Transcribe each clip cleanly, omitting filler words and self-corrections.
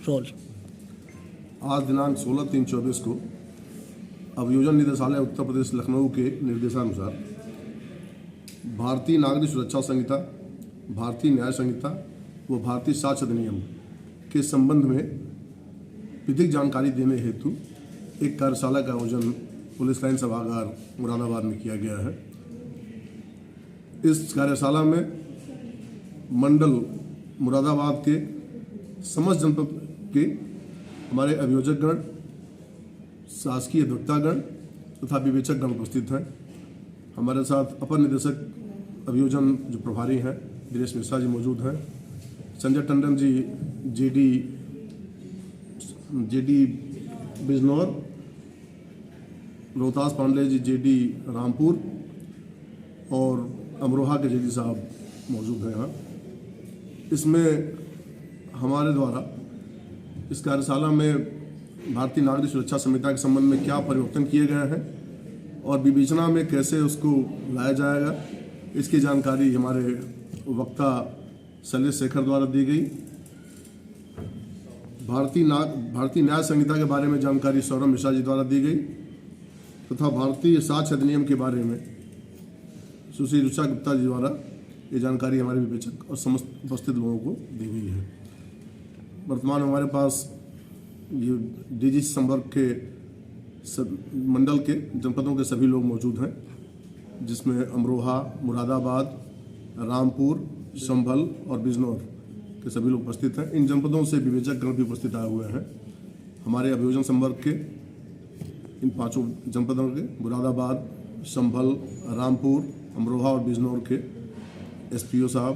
Role. आज दिनांक 16/3/24 को अभियोजन निदेशालय उत्तर प्रदेश लखनऊ के निर्देशानुसार भारतीय नागरिक सुरक्षा संहिता, भारतीय न्याय संहिता व भारतीय साक्ष्य अधिनियम के संबंध में विधिक जानकारी देने हेतु एक कार्यशाला का आयोजन पुलिस लाइन सभागार मुरादाबाद में किया गया है। इस कार्यशाला में मंडल मुरादाबाद के समस्त जनपद के हमारे अभियोजकगण, शासकीय अधिवक्तागण तथा विवेचकगण उपस्थित हैं। हमारे साथ अपर निदेशक अभियोजन जो प्रभारी हैं दिनेश मिश्रा जी मौजूद हैं, संजय टंडन जी जेडी बिजनौर, रोहतास पांडे जी जेडी रामपुर और अमरोहा के जेडी साहब मौजूद हैं यहाँ। इसमें हमारे द्वारा इस कार्यशाला में भारतीय नागरिक सुरक्षा संहिता के संबंध में क्या परिवर्तन किए गए हैं और विवेचना में कैसे उसको लाया जाएगा, इसकी जानकारी हमारे वक्ता शैलेश शेखर द्वारा दी गई। भारतीय न्याय संहिता के बारे में जानकारी सौरभ मिश्रा जी द्वारा दी गई तथा भारतीय साक्ष्य अधिनियम के बारे में सुश्री रुचा गुप्ता जी द्वारा ये जानकारी हमारे विवेचक और समस्त उपस्थित लोगों को दी गई है। वर्तमान हमारे पास ये डीजीसी संवर्ग के मंडल के जनपदों के सभी लोग मौजूद हैं, जिसमें अमरोहा, मुरादाबाद, रामपुर, संभल और बिजनौर के सभी लोग उपस्थित हैं। इन जनपदों से विवेचकगण भी उपस्थित आए हुए हैं। हमारे अभियोजन संवर्ग के इन पांचों जनपदों के मुरादाबाद, संभल, रामपुर, अमरोहा और बिजनौर के एसपीओ साहब,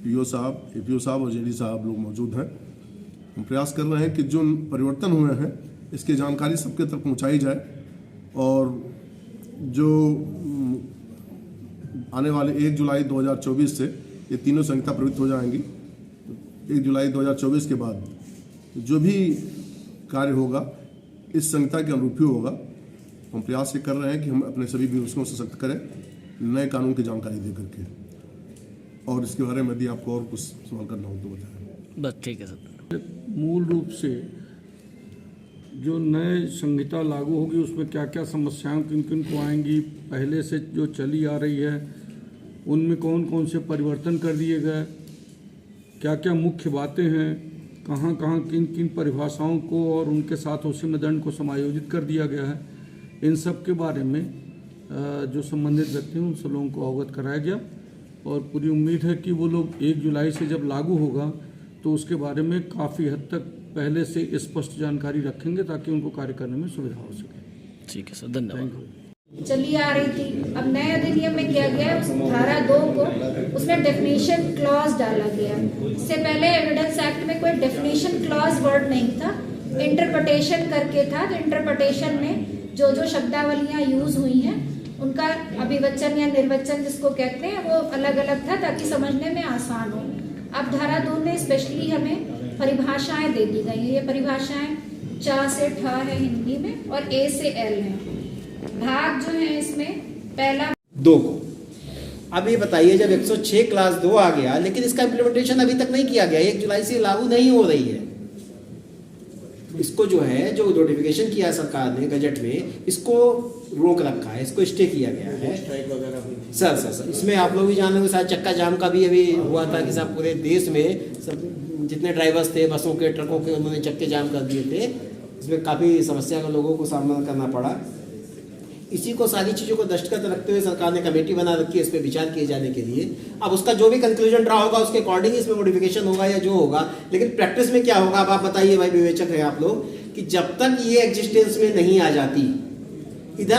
पीओ साहब, एपीओ साहब और जेडी साहब लोग मौजूद हैं। हम प्रयास कर रहे हैं कि जो परिवर्तन हुए हैं इसकी जानकारी सबके तक पहुंचाई जाए और जो आने वाले 1 जुलाई 2024 से ये तीनों संहिता प्रवृत्त हो जाएंगी। 1 जुलाई 2024 के बाद जो भी कार्य होगा इस संहिता के अनुरूप ही होगा। हम प्रयास ये कर रहे हैं कि हम अपने सभी विवेचकों से सख्त करें नए कानून की जानकारी दे करके। और इसके बारे में यदि आपको और कुछ सवाल करना हो तो बताएं। बस ठीक है सर। मूल रूप से जो नए संहिता लागू होगी उसमें क्या क्या समस्याएं किन किन को आएंगी, पहले से जो चली आ रही है उनमें कौन कौन से परिवर्तन कर दिए गए, क्या क्या मुख्य बातें हैं, कहाँ कहाँ किन किन परिभाषाओं को और उनके साथ उसी में दंड को समायोजित कर दिया गया है, इन सब के बारे में जो संबंधित व्यक्ति हैं उन सब लोगों को अवगत कराया गया। और पूरी उम्मीद है कि वो लोग 1 जुलाई से जब लागू होगा तो उसके बारे में काफ़ी हद तक पहले से स्पष्ट जानकारी रखेंगे ताकि उनको कार्य करने में सुविधा हो सके। ठीक है सर, धन्यवाद। चली आ रही थी। अब नए अधिनियम में किया गया उस धारा 2 को उसमें डेफिनेशन क्लॉज डाला गया। इससे पहले एविडेंस एक्ट में कोई डेफिनेशन क्लॉज वर्ड नहीं था, इंटरप्रिटेशन करके था। तो इंटरप्रिटेशन में जो जो शब्दावलियां यूज हुई हैं उनका अभिवचन या निर्वचन जिसको कहते हैं वो अलग अलग था ताकि समझने में आसान हो। अब धारा 2 में स्पेशली हमें परिभाषाएं दे दी गई हैं। ये परिभाषाएं च से ठ है हिंदी में और ए से एल है। भाग जो है इसमें पहला 2 को। अब ये बताइए जब 106 क्लास 2 आ गया लेकिन इसका इम्प्लीमेंटेशन अभी तक नहीं किया गया, 1 जुलाई से लागू नहीं हो रही है। इसको जो है जो नोटिफिकेशन किया सरकार ने गजट में, इसको रोक रखा है, इसको स्टे किया गया है। सर इसमें आप लोग भी जान रहे हो शायद चक्का जाम का भी अभी हुआ था कि सब पूरे देश में सब जितने ड्राइवर्स थे बसों के ट्रकों के उन्होंने चक्के जाम कर दिए थे। इसमें काफ़ी समस्या का लोगों को सामना करना पड़ा। इसी को सारी चीज़ों को दृष्टिगत रखते हुए सरकार ने कमेटी बना रखी है इस पर विचार किए जाने के लिए। अब उसका जो भी कंक्लूजन रहा होगा उसके अकॉर्डिंग इसमें मॉडिफिकेशन होगा या जो होगा, लेकिन प्रैक्टिस में क्या होगा अब आप बताइए भाई विवेचक है आप लोग, कि जब तक ये एग्जिस्टेंस में नहीं आ जाती इधर